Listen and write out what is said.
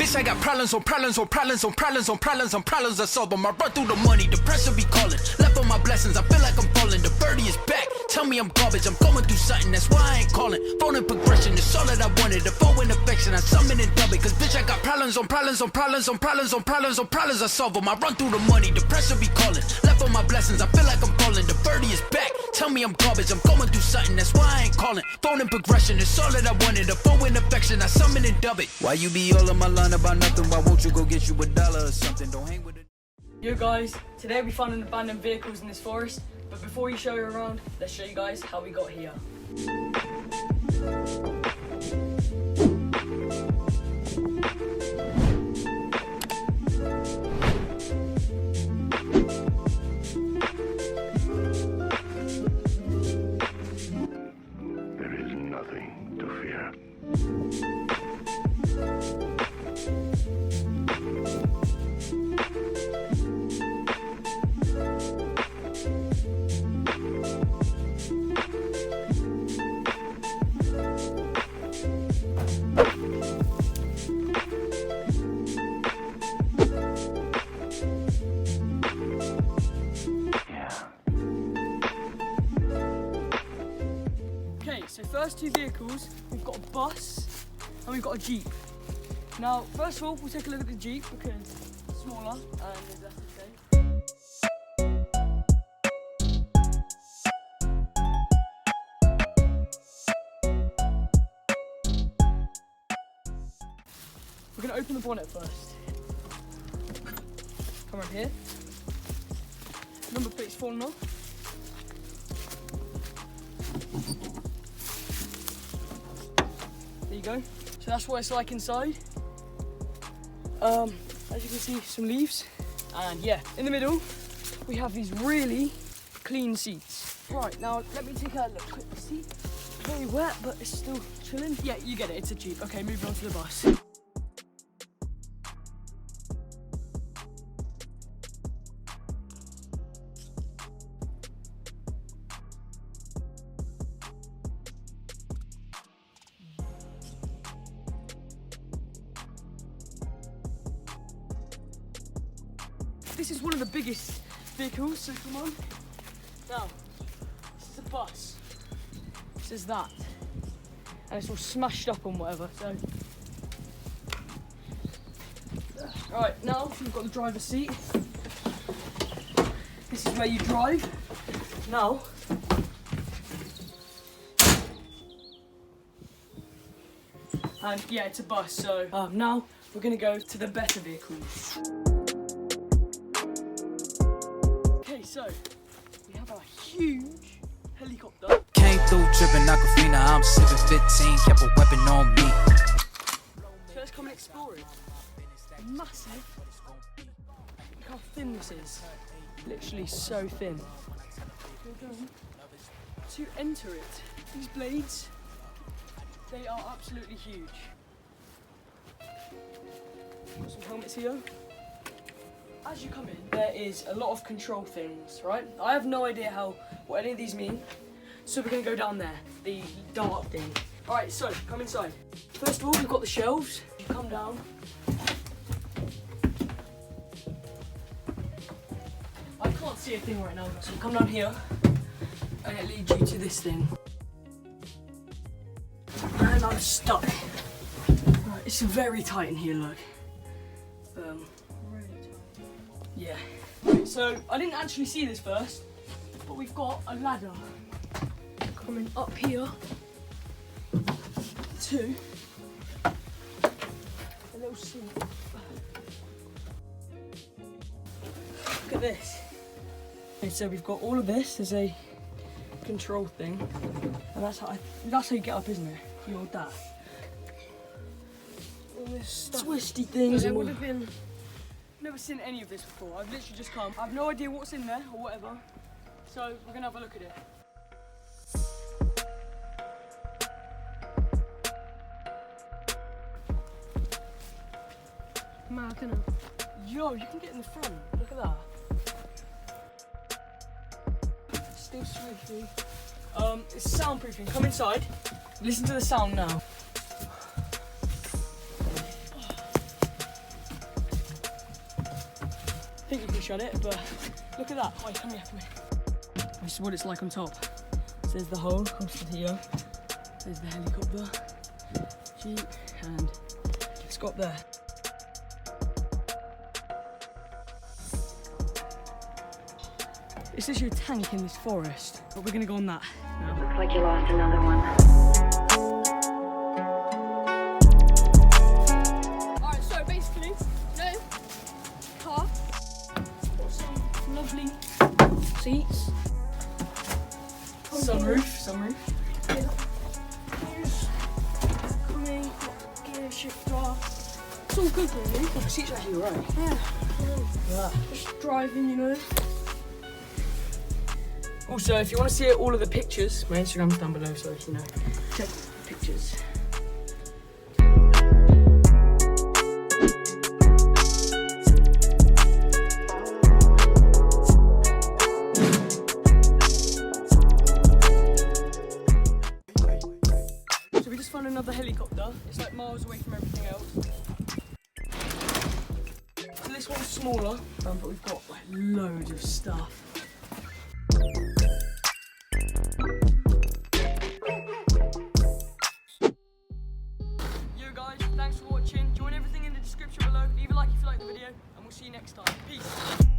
Bitch, I got problems on problems on problems on problems on problems on problems I solve them. I run through the money, the pressure be calling. Left on my blessings, I feel like I'm falling. The birdie is back, tell me I'm garbage. I'm going through something, that's why I ain't calling. Phone and progression, it's all that I wanted. The phone and affection, I summon and dub it. Cause bitch, I got problems on problems on problems on problems on problems on problems I solve them. I run through the money, the pressure be calling. Left on my blessings, I feel like I'm falling. The birdie is back, tell me I'm garbage. I'm going through something, that's why I ain't calling. Phone and progression, it's all that I wanted. The phone and affection, I summon and dub it. Why you be all on my line about nothing? Why won't you go get you $1 or something? Don't hang with it. Yo guys, today we found abandoned vehicles in this forest, but before we show you around, let's show you guys how we got here. There is nothing to fear. Okay, so first two vehicles, we've got a bus and we've got a Jeep. Now, first of all, we'll take a look at the Jeep because it's smaller and there's less to say. We're going to open the bonnet first. Come around here. Number plate's fallen off. There you go. So that's what it's like inside. As you can see, some leaves. And yeah, in the middle, we have these really clean seats. Right, now let me take a look quick. See, very wet, but it's still chilling. Yeah, you get it, it's a Jeep. Okay, moving on to the bus. This is one of the biggest vehicles, so come on. Now, this is a bus. This is that. And it's all smashed up and whatever, so. Alright, now we've got the driver's seat. This is where you drive. Now, and yeah, it's a bus, so now we're gonna go to the better vehicles. So, we have a huge helicopter. Came through dripping Aquafina, I'm sipping 15, kept a weapon on me. So let's come and explore it. Massive. Look how thin this is. Literally so thin. To enter it, these blades, they are absolutely huge. Got some helmets here. As you come in, there is a lot of control things, right? I have no idea what any of these mean, so we're gonna go down there, the dart thing. All right, so come inside. First of all, we've got the shelves. You come down. I can't see a thing right now, so come down here, and it leads you to this thing. And I'm stuck. Right, it's very tight in here, look. Yeah. Right, so I didn't actually see this first, but we've got a ladder coming up here to a little seat. Look at this. Okay, so we've got all of this. There's a control thing, and that's how you get up, isn't it? You hold that. All this stuff. Twisty things. There would have been. Never seen any of this before. I've literally just come. I have no idea what's in there or whatever. So we're gonna have a look at it. Mad, isn't it? Yo, you can get in the front. Look at that. Still swifty. It's soundproofing. Come inside. Listen to the sound now. think you can shut it, but look at that. Wait, come here, come here. This is what it's like on top. So there's the hole, comes to here. There's the helicopter, jeep, and it's got there. It's literally a tank in this forest, but we're gonna go on that now. Looks like you lost another one. Alright, so basically, no car, got some lovely seats, sunroof. Coming, got gear shifter. It's all good really. Oh, the seats are actually alright. Yeah. Just driving, you know. Also, if you want to see all of the pictures, my Instagram's down below, so you know, check the pictures. So we just found another helicopter. It's like miles away from everything else. So this one's smaller, but we've got like loads of stuff. Thanks for watching. Join everything in the description below. Leave a like if you like the video, and we'll see you next time. Peace.